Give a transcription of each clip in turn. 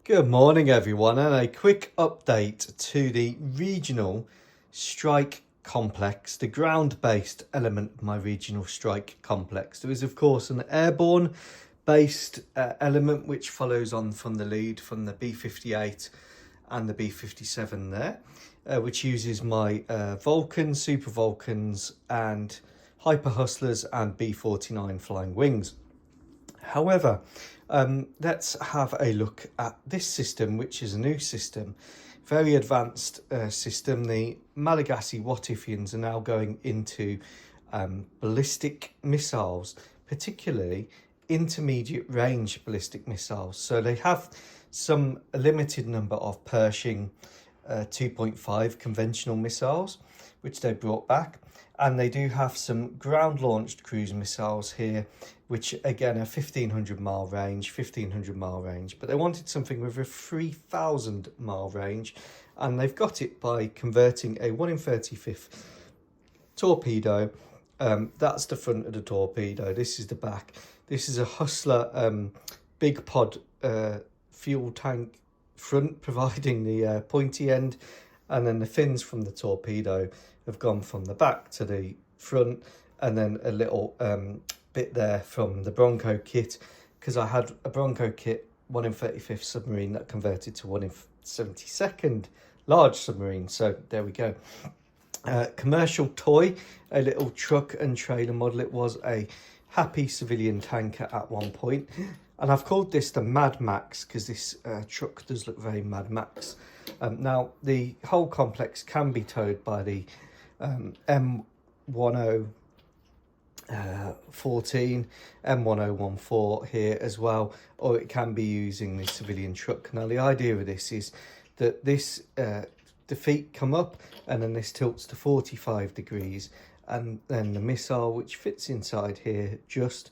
Good morning, everyone, and a quick update to the regional strike complex, the ground-based element of my regional strike complex. There is, of course, an airborne-based element which follows on from the lead from the B-58 and the B-57 there, which uses my Vulcan, Super Vulcans, and Hyper Hustlers and B-49 flying wings. However, let's have a look at this system, which is a new system, very advanced system. The Malagasy Whatifians are now going into ballistic missiles, particularly intermediate range ballistic missiles. So they have a limited number of Pershing 2.5 conventional missiles, which they brought back. And they do have some ground-launched cruise missiles here, which again are 1,500 mile range, but they wanted something with a 3,000 mile range, and they've got it by converting a 1 in 35th torpedo. That's the front of the torpedo. This is the back. This is a Hustler big pod fuel tank front, providing the pointy end, and then the fins from the torpedo have gone from the back to the front, and then a little bit there from the Bronco kit, because I had a Bronco kit 1 in 35th submarine that converted to 1 in 72nd large submarine. So there we go. Commercial toy, a little truck and trailer model. It was a happy civilian tanker at one point, and I've called this the Mad Max because this truck does look very Mad Max. Now the whole complex can be towed by the M1014, M1014 here as well, or it can be using the civilian truck. Now the idea of this is that this the feet come up and then this tilts to 45 degrees, and then the missile, which fits inside here, just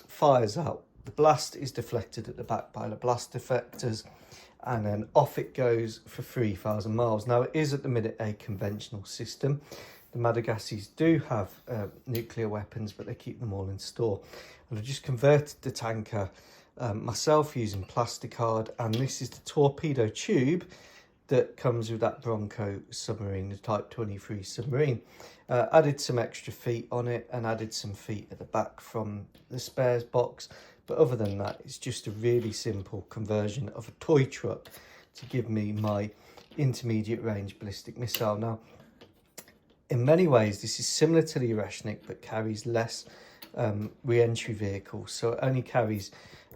fires out. The blast is deflected at the back by the blast deflectors, and then off it goes for 3,000 miles. Now, it is at the minute a conventional system. The Malagasys do have nuclear weapons, but they keep them all in store. And I've just converted the tanker myself using plasticard, and this is the torpedo tube that comes with that Bronco submarine, the Type 23 submarine. Added some extra feet on it and added some feet at the back from the spares box. But other than that, it's just a really simple conversion of a toy truck to give me my intermediate range ballistic missile. Now, in many ways, this is similar to the Oreshnik, but carries less re-entry vehicles. So it only carries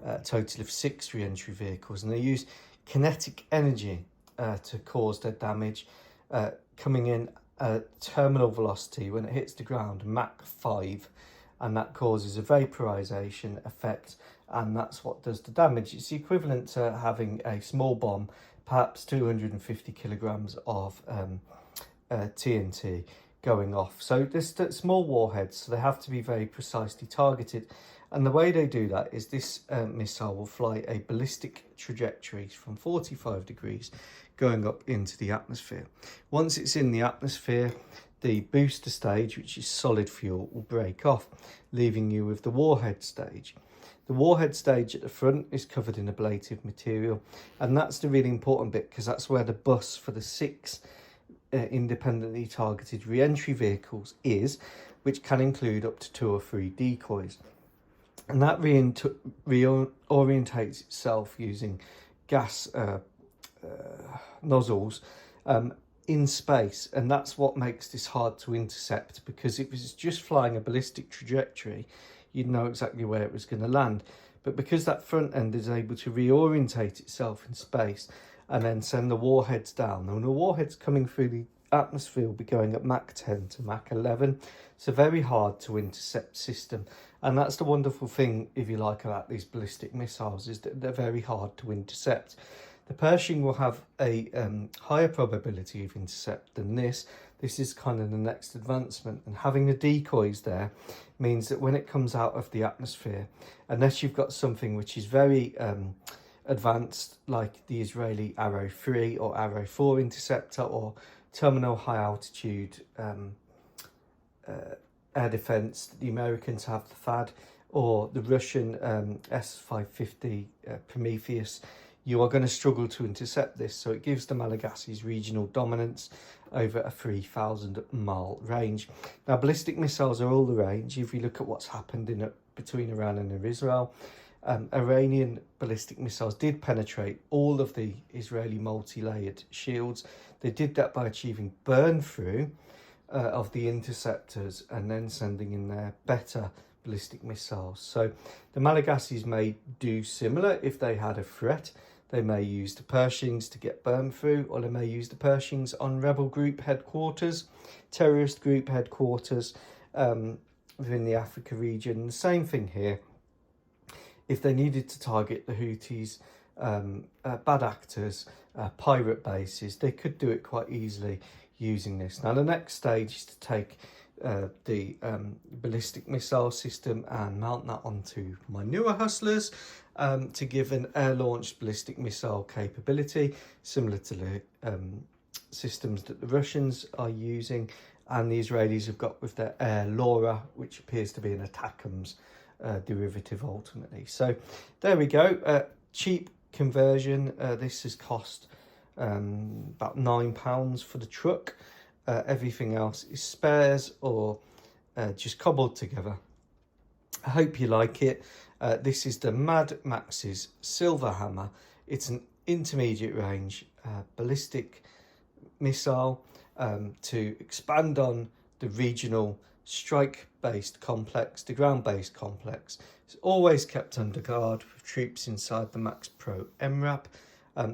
a total of 6 re-entry vehicles, and they use kinetic energy to cause their damage, coming in at terminal velocity when it hits the ground, Mach 5. And that causes a vaporization effect, and that's what does the damage. It's the equivalent to having a small bomb, perhaps 250 kilograms of TNT going off. So there's small warheads, so they have to be very precisely targeted. And the way they do that is this missile will fly a ballistic trajectory from 45 degrees going up into the atmosphere. Once it's in the atmosphere, the booster stage, which is solid fuel, will break off, leaving you with the warhead stage. The warhead stage at the front is covered in ablative material, and that's the really important bit, because that's where the bus for the 6 independently targeted re-entry vehicles is, which can include up to 2 or 3 decoys. And that reorientates itself using gas nozzles in space, and that's what makes this hard to intercept, because if it was just flying a ballistic trajectory, you'd know exactly where it was going to land. But because that front end is able to reorientate itself in space and then send the warheads down, and the warheads coming through the atmosphere will be going at Mach 10 to Mach 11. It's a very hard to intercept system, and that's the wonderful thing, if you like, about these ballistic missiles, is that they're very hard to intercept. The Pershing will have a higher probability of intercept than this. This is kind of the next advancement, and having the decoys there means that when it comes out of the atmosphere, unless you've got something which is very advanced, like the Israeli Arrow 3 or Arrow 4 interceptor, or terminal high altitude air defense, the Americans have the THAAD, or the Russian S-550 Prometheus, you are going to struggle to intercept this. So it gives the Malagassi's regional dominance over a 3,000 mile range. Now, ballistic missiles are all the rage. If you look at what's happened between Iran and Israel, Iranian ballistic missiles did penetrate all of the Israeli multi-layered shields. They did that by achieving burn through of the interceptors and then sending in their better ballistic missiles. So the Malagasys may do similar if they had a threat. They may use the Pershings to get burned through, or they may use the Pershings on rebel group headquarters, terrorist group headquarters within the Africa region. The same thing here. If they needed to target the Houthis, bad actors, pirate bases, they could do it quite easily using this. Now, the next stage is to take the ballistic missile system and mount that onto my newer Hustlers to give an air-launched ballistic missile capability, similar to the systems that the Russians are using and the Israelis have got with their Air Laura, which appears to be an ATACMS derivative ultimately. So there we go, cheap conversion. This has cost about £9 for the truck. Everything else is spares or just cobbled together. I hope you like it. This is the Mad Max's Silver Hammer. It's an intermediate range ballistic missile to expand on the regional strike-based complex, the ground-based complex. It's always kept under guard with troops inside the Max Pro MRAP.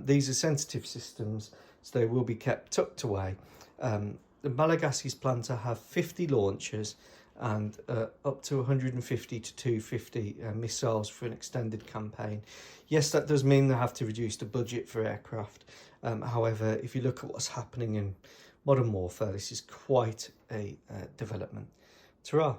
These are sensitive systems, so they will be kept tucked away. The Malagasys plan to have 50 launchers and up to 150 to 250 missiles for an extended campaign. Yes, that does mean they have to reduce the budget for aircraft. However, if you look at what's happening in modern warfare, this is quite a development. Ta-ra.